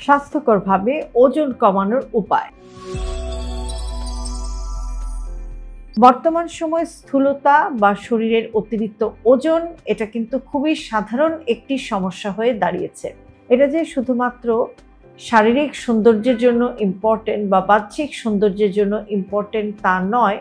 স্বাস্থ্যকরভাবে ওজন কমানোর উপায়। বর্তমান সময়ে স্থূলতা বা শরীরের অতিরিক্ত ওজন এটা কিন্তু খুবই সাধারণ একটি সমস্যা হয়ে দাঁড়িয়েছে। এটা যে শুধুমাত্র শারীরিক সৌন্দর্যের জন্য ইম্পর্টেন্ট বা বাহ্যিক সৌন্দর্যের জন্য ইম্পর্টেন্ট তা নয়,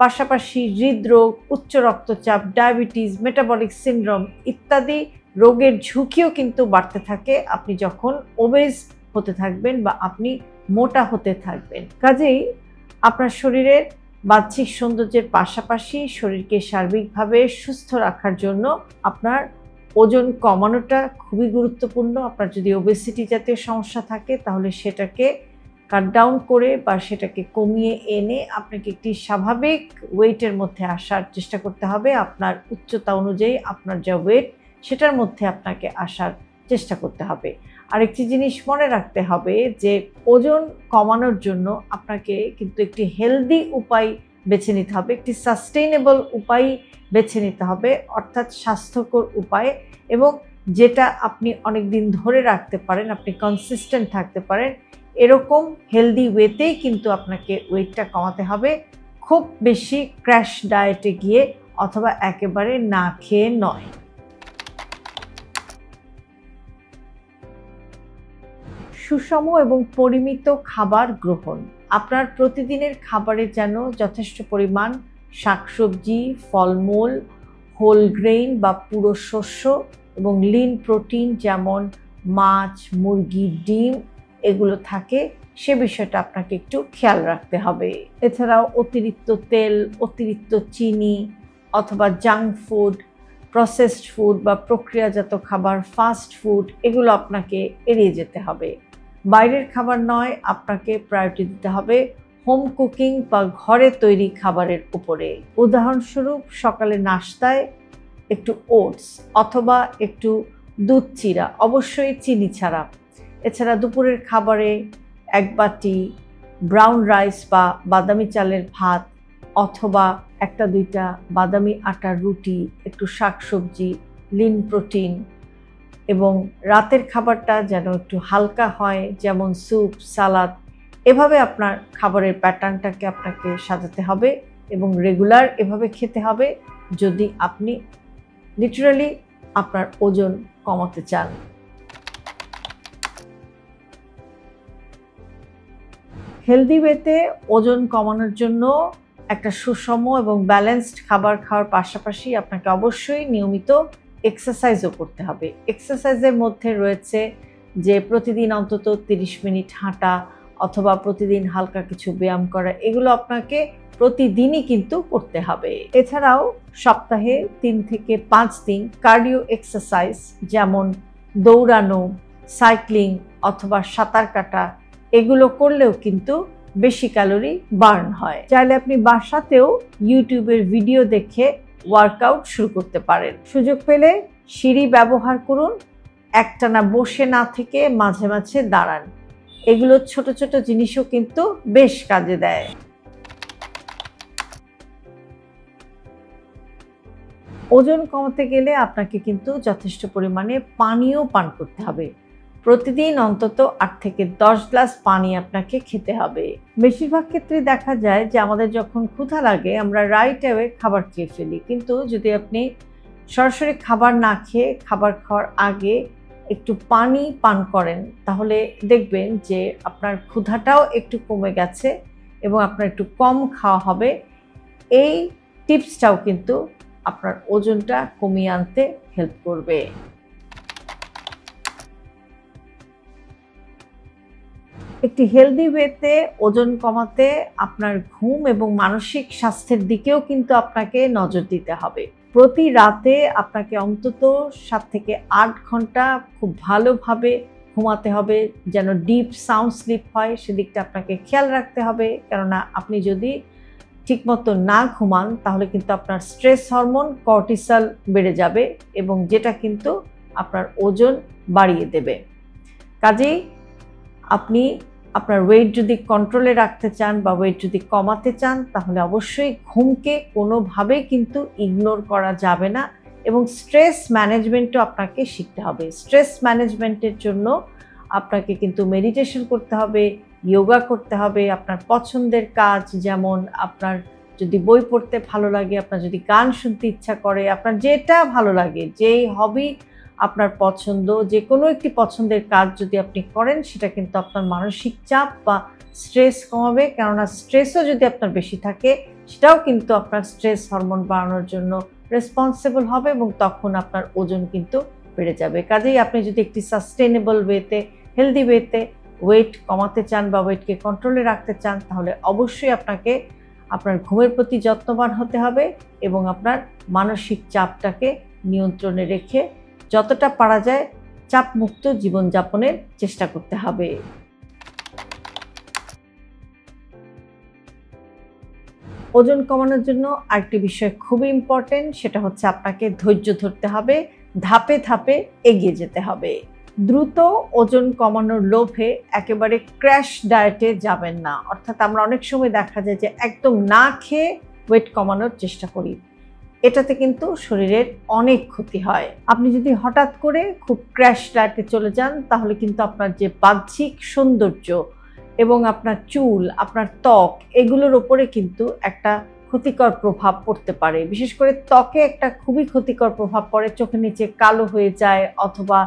পাশাপাশি হৃদরোগ, উচ্চ রক্তচাপ, ডায়াবেটিস, মেটাবলিক সিনড্রোম ইত্যাদি রোগের ঝুঁকিও কিন্তু বাড়তে থাকে আপনি যখন ওবেজ হতে থাকবেন বা আপনি মোটা হতে থাকবেন। কাজেই আপনার শরীরের বাহ্যিক সৌন্দর্যের পাশাপাশি শরীরকে সার্বিকভাবে সুস্থ রাখার জন্য আপনার ওজন কমানোটা খুবই গুরুত্বপূর্ণ। আপনার যদি ওবেসিটি জাতীয় সমস্যা থাকে তাহলে সেটাকে কাট ডাউন করে বা সেটাকে কমিয়ে এনে আপনাকে একটি স্বাভাবিক ওয়েটের মধ্যে আসার চেষ্টা করতে হবে। আপনার উচ্চতা অনুযায়ী আপনার যা ওয়েট সেটার মধ্যে আপনাকে আসার চেষ্টা করতে হবে। আরেকটি জিনিস মনে রাখতে হবে যে ওজন কমানোর জন্য আপনাকে কিন্তু একটি হেলদি উপায় বেছে নিতে হবে, একটি সাস্টেইনেবল উপায় বেছে নিতে হবে, অর্থাৎ স্বাস্থ্যকর উপায়, এবং যেটা আপনি অনেক দিন ধরে রাখতে পারেন, আপনি কনসিস্টেন্ট থাকতে পারেন এরকম হেলদি ওয়েতেই কিন্তু আপনাকে ওয়েটটা কমাতে হবে। খুব বেশি ক্র্যাশ ডায়েটে গিয়ে অথবা একেবারে না খেয়ে নয়। সুষম এবং পরিমিত খাবার গ্রহণ। আপনার প্রতিদিনের খাবারে যেন যথেষ্ট পরিমাণ শাকসবজি, ফলমূল, হোল গ্রেইন বা পুরো শস্য এবং লিন প্রোটিন যেমন মাছ, মুরগি, ডিম এগুলো থাকে, সে বিষয়টা আপনাকে একটু খেয়াল রাখতে হবে। এছাড়াও অতিরিক্ত তেল, অতিরিক্ত চিনি অথবা জাঙ্ক ফুড, প্রসেসড ফুড বা প্রক্রিয়াজাত খাবার, ফাস্ট ফুড এগুলো আপনাকে এড়িয়ে যেতে হবে। বাইরের খাবার নয়, আপনাকে প্রায়োরিটি দিতে হবে হোম কুকিং বা ঘরে তৈরি খাবারের উপরে। উদাহরণস্বরূপ সকালে নাস্তায় একটু ওটস অথবা একটু দুধ চিরা, অবশ্যই চিনি ছাড়া। এছাড়া দুপুরের খাবারে এক বাটি ব্রাউন রাইস বা বাদামি চালের ভাত অথবা একটা দুইটা বাদামি আটার রুটি, একটু শাকসবজি, লিন প্রোটিন, এবং রাতের খাবারটা যেন একটু হালকা হয়, যেমন স্যুপ, সালাদ। এভাবে আপনার খাবারের প্যাটার্নটাকে আপনাকে সাজাতে হবে এবং রেগুলার এভাবে খেতে হবে যদি আপনি লিটারালি আপনার ওজন কমাতে চান। হেলদি ওয়েতে ওজন কমানোর জন্য একটা সুষম এবং ব্যালেন্সড খাবার খাওয়ার পাশাপাশি আপনাকে অবশ্যই নিয়মিত এক্সারসাইজও করতে হবে। এক্সারসাইজের মধ্যে রয়েছে যে প্রতিদিন অন্তত 30 মিনিট হাঁটা অথবা প্রতিদিন হালকা কিছু ব্যায়াম করা, এগুলো আপনাকে প্রতিদিনই কিন্তু করতে হবে। এছাড়াও সপ্তাহে 3 থেকে 5 দিন কার্ডিও এক্সারসাইজ যেমন দৌড়ানো, সাইক্লিং অথবা সাঁতার কাটা এগুলো করলেও কিন্তু বেশি ক্যালোরি বার্ন হয়। চাইলে আপনি বাসাতেও ইউটিউবের ভিডিও দেখে ওয়ার্কআউট শুরু করতে পারেন। সুযোগ পেলে সিঁড়ি ব্যবহার করুন, একটানা বসে না থেকে মাঝে মাঝে দাঁড়ান। এগুলো ছোট ছোট জিনিসও কিন্তু বেশ কাজে দেয়। ওজন কমাতে গেলে আপনাকে কিন্তু যথেষ্ট পরিমাণে পানিও পান করতে হবে। প্রতিদিন অন্তত 8 থেকে 10 গ্লাস পানি আপনাকে খেতে হবে। বেশিরভাগ ক্ষেত্রে দেখা যায় যে আমাদের যখন ক্ষুধা লাগে আমরা রাইট অ্যাওয়ে খাবার খেয়ে ফেলি, কিন্তু যদি আপনি সরাসরি খাবার না খেয়ে খাবার খাওয়ার আগে একটু পানি পান করেন তাহলে দেখবেন যে আপনার ক্ষুধাটাও একটু কমে গেছে এবং আপনার একটু কম খাওয়া হবে। এই টিপসটাও কিন্তু আপনার ওজনটা কমিয়ে আনতে হেল্প করবে। একটি হেলদি ওয়েতে ওজন কমাতে আপনার ঘুম এবং মানসিক স্বাস্থ্যের দিকেও কিন্তু আপনাকে নজর দিতে হবে। প্রতি রাতে আপনাকে অন্তত 7 থেকে 8 ঘন্টা খুব ভালোভাবে ঘুমাতে হবে, যেন ডিপ সাউন্ড স্লিপ হয় সেদিকটা আপনাকে খেয়াল রাখতে হবে। কেননা আপনি যদি ঠিকমতো না ঘুমান তাহলে কিন্তু আপনার স্ট্রেস হরমোন কর্টিসল বেড়ে যাবে এবং যেটা কিন্তু আপনার ওজন বাড়িয়ে দেবে। কাজেই আপনি আপনার ওয়েট যদি কন্ট্রোলে রাখতে চান বা ওয়েট যদি কমাতে চান তাহলে অবশ্যই ঘুমকে কোনোভাবেই কিন্তু ইগনোর করা যাবে না এবং স্ট্রেস ম্যানেজমেন্টও আপনাকে শিখতে হবে। স্ট্রেস ম্যানেজমেন্টের জন্য আপনাকে কিন্তু মেডিটেশন করতে হবে, যোগা করতে হবে, আপনার পছন্দের কাজ, যেমন আপনার যদি বই পড়তে ভালো লাগে, আপনার যদি গান শুনতে ইচ্ছা করে, আপনার যেটা ভালো লাগে, যেই হবি আপনার পছন্দ, যে কোনো একটি পছন্দের কাজ যদি আপনি করেন, সেটা কিন্তু আপনার মানসিক চাপ বা স্ট্রেস কমাবে। কেননা স্ট্রেসও যদি আপনার বেশি থাকে, সেটাও কিন্তু আপনার স্ট্রেস হরমোন বাড়ানোর জন্য রেসপন্সিবল হবে এবং তখন আপনার ওজন কিন্তু বেড়ে যাবে। কাজেই আপনি যদি একটি সাস্টেনেবল ওয়েতে, হেলদি ওয়েতে ওয়েট কমাতে চান বা ওয়েটকে কন্ট্রোলে রাখতে চান, তাহলে অবশ্যই আপনাকে আপনার ঘুমের প্রতি যত্নবান হতে হবে এবং আপনার মানসিক চাপটাকে নিয়ন্ত্রণে রেখে যতটা পারা যায় চাপমুক্ত জীবনযাপনের চেষ্টা করতে হবে। ওজন কমানোর জন্য আরেকটি বিষয় খুবই ইম্পর্টেন্ট, সেটা হচ্ছে আপনাকে ধৈর্য ধরতে হবে, ধাপে ধাপে এগিয়ে যেতে হবে। দ্রুত ওজন কমানোর লোভে একেবারে ক্র্যাশ ডায়েটে যাবেন না। অর্থাৎ আমরা অনেক সময় দেখা যায় যে একদম না খেয়ে ওয়েট কমানোর চেষ্টা করি, এটাতে কিন্তু শরীরের অনেক ক্ষতি হয়। আপনি যদি হঠাৎ করে খুব ক্র্যাশ ডায়েটে চলে যান, তাহলে কিন্তু আপনার যে বাহ্যিক সৌন্দর্য এবং আপনার চুল, আপনার ত্বক, এগুলোর ওপরে কিন্তু একটা ক্ষতিকর প্রভাব পড়তে পারে। বিশেষ করে ত্বকে একটা খুবই ক্ষতিকর প্রভাব পড়ে, চোখের নিচে কালো হয়ে যায় অথবা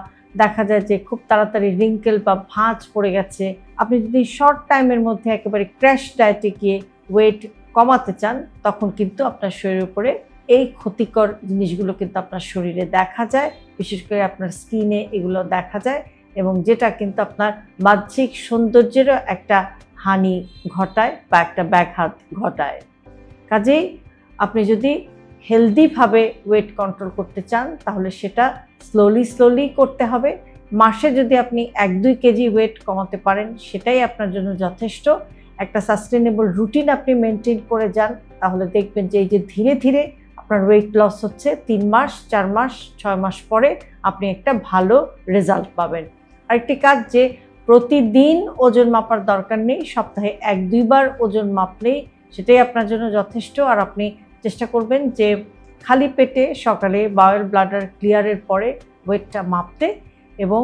দেখা যায় যে খুব তাড়াতাড়ি রিঙ্কেল বা ভাঁজ পড়ে গেছে। আপনি যদি শর্ট টাইমের মধ্যে একেবারে ক্র্যাশ ডায়েটে গিয়ে ওয়েট কমাতে চান, তখন কিন্তু আপনার শরীরের উপরে এই ক্ষতিকর জিনিসগুলো কিন্তু আপনার শরীরে দেখা যায়, বিশেষ করে আপনার স্কিনে এগুলো দেখা যায় এবং যেটা কিন্তু আপনার বাহ্যিক সৌন্দর্যেরও একটা হানি ঘটায় বা একটা ব্যাঘাত ঘটায়। কাজেই আপনি যদি হেলদিভাবে ওয়েট কন্ট্রোল করতে চান, তাহলে সেটা স্লোলি করতে হবে। মাসে যদি আপনি 1-2 কেজি ওয়েট কমাতে পারেন, সেটাই আপনার জন্য যথেষ্ট। একটা সাস্টেনেবল রুটিন আপনি মেনটেন করে যান, তাহলে দেখবেন যে এই যে ধীরে ধীরে আপনার ওয়েট লস হচ্ছে, 3 মাস, 4 মাস, 6 মাস পরে আপনি একটা ভালো রেজাল্ট পাবেন। আরেকটি কাজ, যে প্রতিদিন ওজন মাপার দরকার নেই, সপ্তাহে 1-2 বার ওজন মাপলেই সেটাই আপনার জন্য যথেষ্ট। আর আপনি চেষ্টা করবেন যে খালি পেটে সকালে বাওয়েল ব্লাডার ক্লিয়ারের পরে ওয়েটটা মাপতে এবং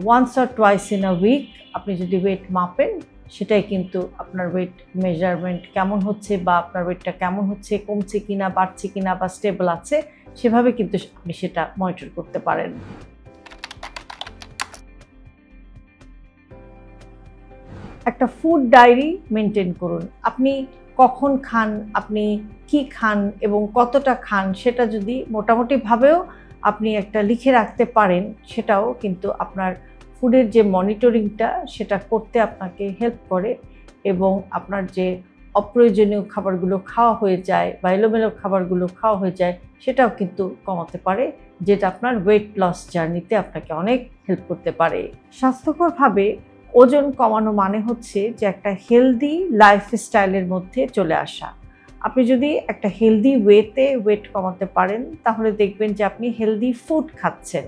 once or twice in a week আপনি যদি ওয়েট মাপেন, সেটাই কিন্তু আপনার ওয়েট মেজারমেন্ট কেমন হচ্ছে বা আপনার ওয়েটটা কেমন হচ্ছে, কমছে কিনা, বাড়ছে কিনা বা স্টেবল আছে, সেভাবে কিন্তু আপনি সেটা মনিটর করতে পারেন। একটা ফুড ডায়েরি মেনটেন করুন। আপনি কখন খান, আপনি কি খান এবং কতটা খান, সেটা যদি মোটামুটিভাবেও আপনি একটা লিখে রাখতে পারেন, সেটাও কিন্তু আপনার ফুডের যে মনিটরিংটা সেটা করতে আপনাকে হেল্প করে এবং আপনার যে অপ্রয়োজনীয় খাবারগুলো খাওয়া হয়ে যায় বা এলোমেলো খাবারগুলো খাওয়া হয়ে যায়, সেটাও কিন্তু কমাতে পারে, যেটা আপনার ওয়েট লস জার্নিতে আপনাকে অনেক হেল্প করতে পারে। স্বাস্থ্যকরভাবে ওজন কমানো মানে হচ্ছে যে একটা হেলদি লাইফস্টাইলের মধ্যে চলে আসা। আপনি যদি একটা হেলদি ওয়েতে ওয়েট কমাতে পারেন, তাহলে দেখবেন যে আপনি হেলদি ফুড খাচ্ছেন,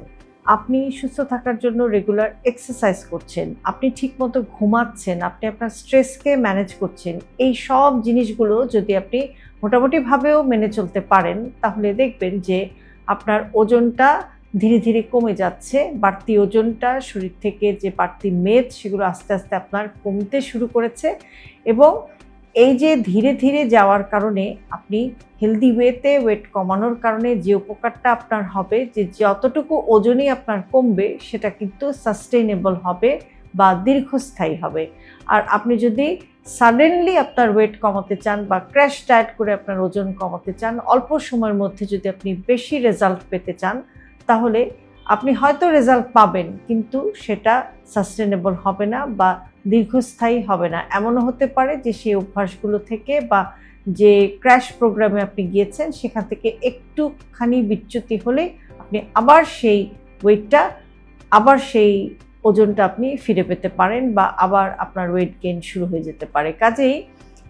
আপনি সুস্থ থাকার জন্য রেগুলার এক্সারসাইজ করছেন, আপনি ঠিকমতো ঘুমাচ্ছেন, আপনি আপনার স্ট্রেসকে ম্যানেজ করছেন। এই সব জিনিসগুলো যদি আপনি মোটামুটিভাবেও মেনে চলতে পারেন, তাহলে দেখবেন যে আপনার ওজনটা ধীরে ধীরে কমে যাচ্ছে। বাড়তি ওজনটা, শরীর থেকে যে বাড়তি মেদ, সেগুলো আস্তে আস্তে আপনার কমতে শুরু করেছে এবং এই যে ধীরে ধীরে যাওয়ার কারণে আপনি হেলদি ওয়েতে ওয়েট কমানোর কারণে যে উপকারটা আপনার হবে, যে যতটুকু ওজনই আপনার কমবে, সেটা কিন্তু সাস্টেইনেবল হবে বা দীর্ঘস্থায়ী হবে। আর আপনি যদি সাডেনলি আপনার ওয়েট কমাতে চান বা ক্র্যাশ ডায়েট করে আপনার ওজন কমাতে চান, অল্প সময়ের মধ্যে যদি আপনি বেশি রেজাল্ট পেতে চান, তাহলে আপনি হয়তো রেজাল্ট পাবেন, কিন্তু সেটা সাস্টেনেবল হবে না বা দীর্ঘস্থায়ী হবে না। এমনও হতে পারে যে সেই অভ্যাসগুলো থেকে বা যে ক্র্যাশ প্রোগ্রামে আপনি গিয়েছেন, সেখান থেকে একটুখানি বিচ্যুতি হলে আপনি আবার সেই ওয়েটটা, আবার সেই ওজনটা আপনি ফিরে পেতে পারেন বা আবার আপনার ওয়েট গেইন শুরু হয়ে যেতে পারে। কাজেই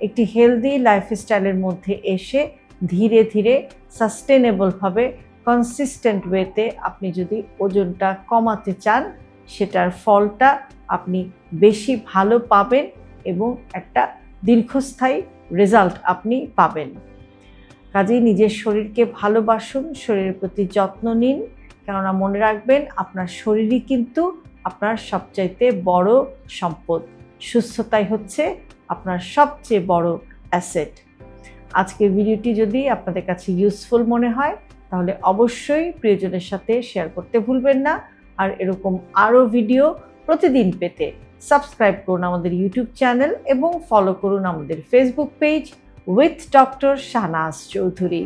একটি হেলদি লাইফস্টাইলের মধ্যে এসে ধীরে ধীরে সাস্টেনেবলভাবে কনসিস্টেন্ট ওয়েতে আপনি যদি ওজনটা কমাতে চান, সেটার ফলটা আপনি বেশি ভালো পাবেন এবং একটা দীর্ঘস্থায়ী রেজাল্ট আপনি পাবেন। কাজেই নিজের শরীরকে ভালোবাসুন, শরীরের প্রতি যত্ন নিন, কেননা মনে রাখবেন আপনার শরীরই কিন্তু আপনার সবচাইতে বড় সম্পদ। সুস্থতাই হচ্ছে আপনার সবচেয়ে বড় অ্যাসেট। আজকের ভিডিওটি যদি আপনাদের কাছে ইউজফুল মনে হয় তাহলে অবশ্যই প্রিয়জনের সাথে শেয়ার করতে ভুলবেন না। আর এরকম আরও ভিডিও প্রতিদিন পেতে সাবস্ক্রাইব করুন আমাদের ইউটিউব চ্যানেল এবং ফলো করুন আমাদের Facebook page with doctor Shahnaz Chowdhury.